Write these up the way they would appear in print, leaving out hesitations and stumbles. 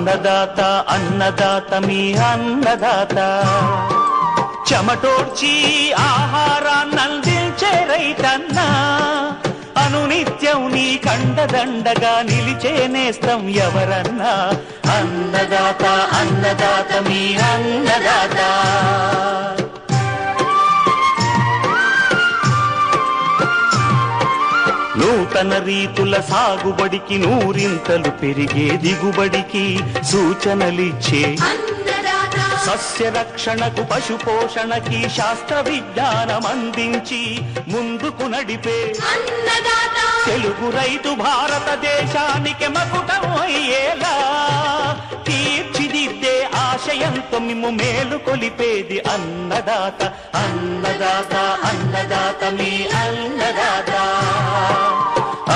అన్నదాత అన్నదాత మీ అన్నదాత చెమటోడ్చి ఆహారాన్నందించే రైతన్నా అనునిత్యం నీ కండదండగా నిలిచే నేస్తం ఎవరన్నా అన్నదాత అన్నదాత మీ అన్నదాత నూతన రీతుల సాగుబడికి నూరింతలు పెరిగే దిగుబడికి సూచనలిచ్చే సస్య రక్షణకు పశు పోషణకి శాస్త్ర విజ్ఞానం అందించి ముందుకు నడిపే తెలుగు రైతు భారతదేశానికి మకుటం అయ్యేలా తీర్చిదిద్దే ఆశయంతో మిమ్ము మేలు కొలిపేది అన్నదాత అన్నదాత అన్నదాత మీ అన్నదాత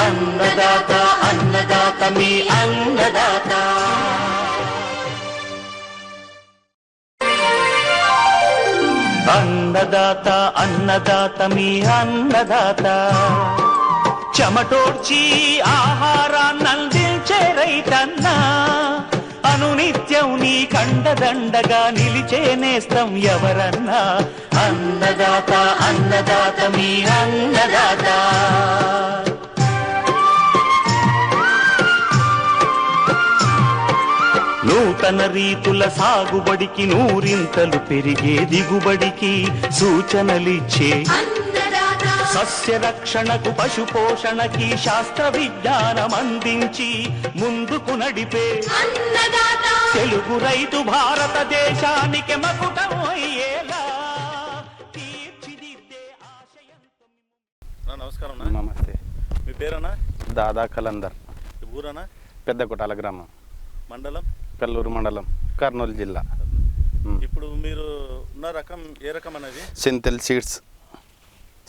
అన్నదాత అన్నదాత మీ అన్నదాత అన్నదాత అన్నదాత మీ అన్నదాత చెమటోడ్చి ఆహారాన్నందించే రైతన్నా అనునిత్యం నీ కండదండగా నిలిచే నేస్తం ఎవరన్నా అన్నదాత అన్నదాత మీ అన్నదాత నూతన రీతుల సాగుబడికి నూరింతలు పెరిగే దిగుబడికి సూచనలిచ్చే సస్య రక్షణకు పశు పోషణకి శాస్త్ర విజ్ఞానం అందించి ముందుకు నడిపే తెలుగు రైతు భారతదేశానికి మకుటం అయ్యేలా తీర్చిదిద్దే ఆశయంతో. నమస్కారం. నమస్తే. మీ పేరన్నా? దాదా కలందర్. ఊరన్నా? పెద్ద కొట్టాల గ్రామం, మండలం కల్లూరు మండలం, కర్నూలు జిల్లా. ఇప్పుడు మీరు ఉన్న రకం ఏ రకం అనేది? సింథెల్ సీడ్స్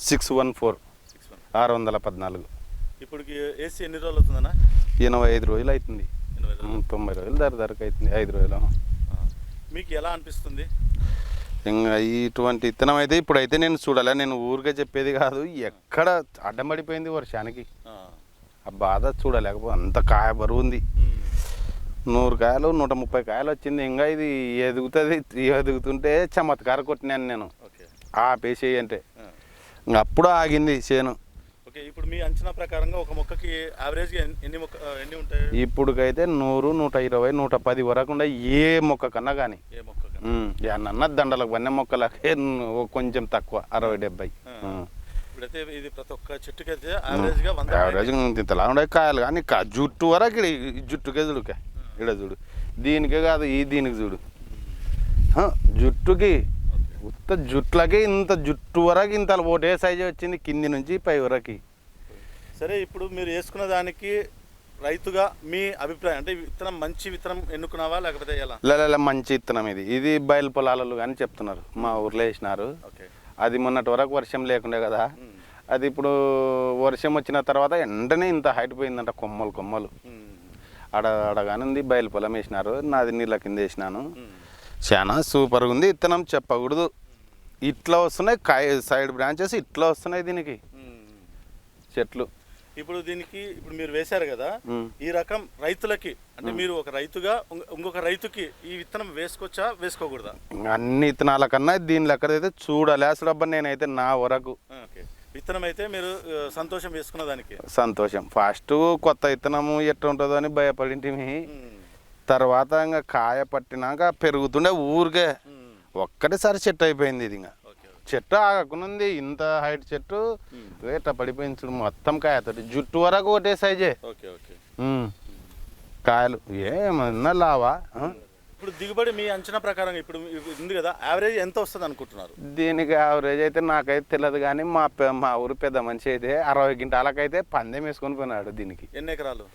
614 614. ఇప్పటికి ఏసీ ఎన్ని రోజులు అవుతుందన్నా? 85 రోజులు అవుతుంది. 90 రోజులు ధరకు అవుతుంది. 5 రోజులు. మీకు ఎలా అనిపిస్తుంది? ఇంకా ఇటువంటి విత్తనం అయితే ఇప్పుడైతే నేను చూడాలి. నేను ఊరికే చెప్పేది కాదు, ఎక్కడ అడ్డం పడిపోయింది వర్షానికి. ఆ బాధ చూడలేకపోతే అంత కాయ బరువు ఉంది. 100 కాయలు 130 కాయలు వచ్చింది. ఇంకా ఇది ఎదుగుతుంటే చమత్కార కొట్టినాను నేను ఆపేసి అంటే. అప్పుడు ఆగింది చేను. ఓకే, ఇప్పుడు మీ అంచనా ప్రకారంగా ఒక మొక్కకి యావరేజ్గా ఎన్ని ఉంటాయి? ఇప్పుడుకైతే 100, 120, 110 వరకు ఉండే ఏ మొక్క కన్నా కానీ. ఏ మొక్క అన్న దండలకు వన్య మొక్కలకే కొంచెం తక్కువ 60-70. ఇప్పుడైతే ఇది ప్రతి ఒక్క చెట్టుకి అయితే యావరేజ్గా యావరేజ్ ఇంతలా ఉండే కాయలు కానీ జుట్టు వరకు జుట్టుకే చూడుకే ఇక్కడ చూడు. దీనికే కాదు దీనికి చూడు, జుట్టుకి ఉత్త జుట్లకి ఇంత జుట్టు వరకు ఇంత ఒకటే సైజు వచ్చింది కింది నుంచి పై వరకు. సరే, ఇప్పుడు మీరు వేసుకున్న దానికి రైతుగా మీ అభిప్రాయం అంటే విత్తనం మంచి విత్తనం ఎన్నుకున్నావా లేకపోతే ఎలా? లేదా మంచి విత్తనం ఇది బయలు పొలాలు కానీ చెప్తున్నారు, మా ఊర్లో వేసినారు. అది మొన్నటి వరకు వర్షం లేకుండే కదా, అది ఇప్పుడు వర్షం వచ్చిన తర్వాత వెంటనే ఇంత హైట్ పోయిందంట, కొమ్మలు అడగానే ఉంది. బయలు పొలం వేసినారు, నాది నీళ్ళ కింద వేసినాను. చాలా సూపర్గా ఉంది విత్తనం, చెప్పకూడదు. ఇట్లా వస్తున్నాయి సైడ్ బ్రాంచెస్, ఇట్లా వస్తున్నాయి దీనికి చెట్లు. ఇప్పుడు మీరు వేశారు కదా, ఈ రకం రైతులకి అంటే మీరు ఒక రైతుగా ఇంకొక రైతుకి ఈ విత్తనం వేసుకోవచ్చా వేసుకోకూడదా? అన్ని విత్తనాల కన్నా దీని లెక్కదైతే చూడలేసడబ్బా నేనైతే నా వరకు. విత్తనం అయితే మీరు సంతోషం వేసుకున్న దానికి సంతోషం. ఫస్ట్ కొత్త విత్తనము ఎట్లా ఉంటుందో అని భయపడింటిమి. తర్వాత ఇంకా కాయ పట్టినాక పెరుగుతుండే ఊరికే ఒక్కటేసారి చెట్టు అయిపోయింది. ఇది ఇంకా చెట్టు ఆగకునుంది, ఇంత హైట్ చెట్టు ఇట్లా పడిపోయింది చూడు, మొత్తం కాయతోటి జుట్టు వరకు ఒకటే సైజే కాయలు. ఏమన్నా లావా? ఇప్పుడు దిగుబడి మీ అంచనా ప్రకారం ఇప్పుడు ఉంది కదా, యావరేజ్ ఎంత వస్తుంది అనుకుంటున్నారు? దీనికి యావరేజ్ అయితే నాకైతే తెలియదు, కానీ మా ఊరు పెద్ద మనిషి అయితే 60 క్వింటాలకైతే పందెం వేసుకొని పోయినాడు. దీనికి ఎన్ని ఎకరాలు?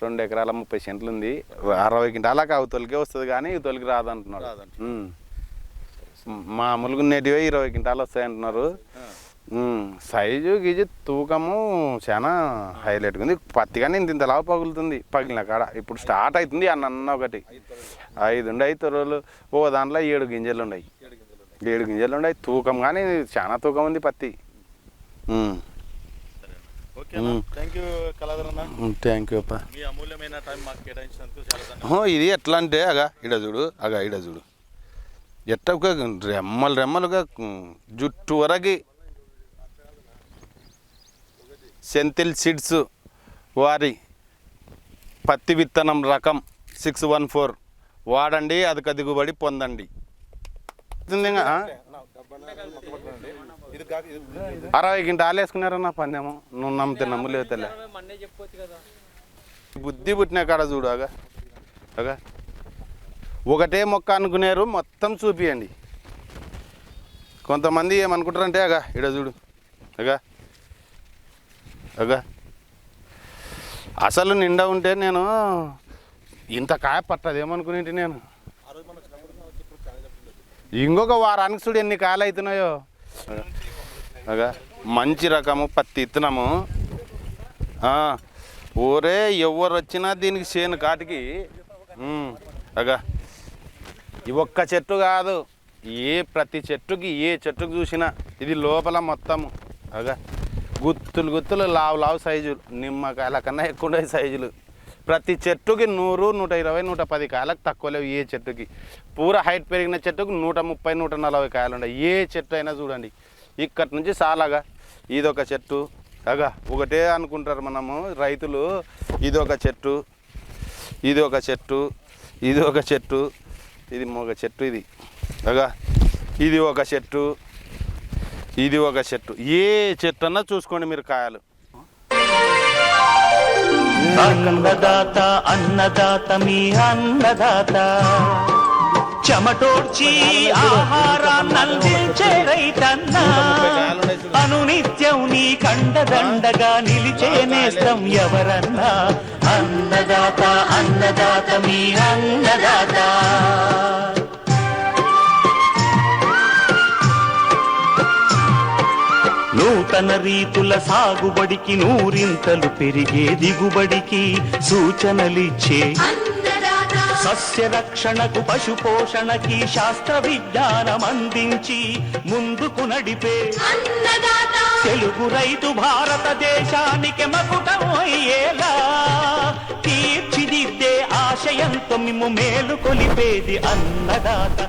2 ఎకరాల 30 సెంట్లు ఉంది. 60 క్వింటాలకు అవతలకే వస్తుంది కానీ ఇవతలకి రాదంటున్నాడు. మామూలుగా ఉండేటివే 20 క్వింటాలు వస్తాయంటున్నారు. సైజు గిజు తూకము చాలా హైలైట్గా ఉంది. పత్తి కానీ ఇంత లావు పగులుతుంది పగిలిన కాడ. ఇప్పుడు స్టార్ట్ అవుతుంది అన్న ఒకటి 5 రోజులు ఓ దాంట్లో 7 గింజలు ఉన్నాయి. 7 గింజలు ఉన్నాయి. తూకం కానీ చాలా తూకం ఉంది పత్తి. ఓకేనా థ్యాంక్ యూ కళాధర్ అన్న థ్యాంక్ యూ అప్ప. మీ అమూల్యమైన టైం మాకు కేటాయించినందుకు చాలా ధన్యవాదాలు. ఇది ఎట్లా అంటే ఇడ చూడు ఇడ చూడు ఎట్ట రెమ్మలుగా జుట్టు వరకు సెంథిల్ సీడ్స్ వారి పత్తి విత్తనం రకం 614 వాడండి, అధిక దిగుబడి పొందండి. 60 క్వింటాలు వేసుకున్నారన్న పందెము. నువ్వు నమ్మితే నమ్మలేవు తెల్ల బుద్ధి పుట్టిన కాడ చూడు ఒకటే మొక్క అనుకునేరు మొత్తం చూపియండి. కొంతమంది ఏమనుకుంటారంటే ఇడ చూడు అసలు నిండా ఉంటే నేను ఇంత కాయ పట్టదేమనుకునేంటి నేను. ఇంకొక వారానికి చూడు ఎన్ని కాయలు అవుతున్నాయో. మంచి రకము పత్తి ఇత్తనము. ఊరే ఎవరు వచ్చినా దీనికి చేను కాటికి ఈ ఒక్క చెట్టు కాదు, ప్రతి చెట్టుకి ఏ చెట్టుకు చూసినా ఇది లోపల మొత్తము గుత్తులు లావు సైజులు, నిమ్మకాయల కన్నా ఎక్కువ ఉండే సైజులు. ప్రతి చెట్టుకి 100, 120, 110 కాయలకు తక్కువ లేవు. ఏ చెట్టుకి పూరా హైట్ పెరిగిన చెట్టుకు 130, 140 కాయలు ఉన్నాయి. ఏ చెట్టు అయినా చూడండి. ఇక్కడి నుంచి చాలాగా ఇదొక చెట్టు ఒకటే అనుకుంటారు మనము రైతులు. ఇదొక చెట్టు, ఇది ఒక చెట్టు, ఇది ఒక చెట్టు, ఇది ఒక చెట్టు, ఇది ఒక చెట్టు, ఇది ఒక చెట్టు. ఏ చెట్టు అన్నా చూసుకోండి మీరు కాయలు. అన్నదాత అన్నదాత మీ అన్నదాత చెమటోడ్చి ఆహారాన్నందించే రైతన్న అనునిత్యం నీ కండదండగా నిలిచే నేస్తం ఎవరన్నా. అన్నదాత అన్నదాత మీ అన్నదాత. నూతన రీతుల సాగుబడికి నూరింతలు పెరిగే దిగుబడికి సూచనలిచ్చే సస్య రక్షణకు పశు పోషణకి శాస్త్ర విజ్ఞానం అందించి ముందుకు నడిపే తెలుగు రైతు భారతదేశానికి మకుటం అయ్యేలా తీర్చిదిద్దే ఆశయంతో మిమ్ము మేలు కొలిపేది అన్నదాత.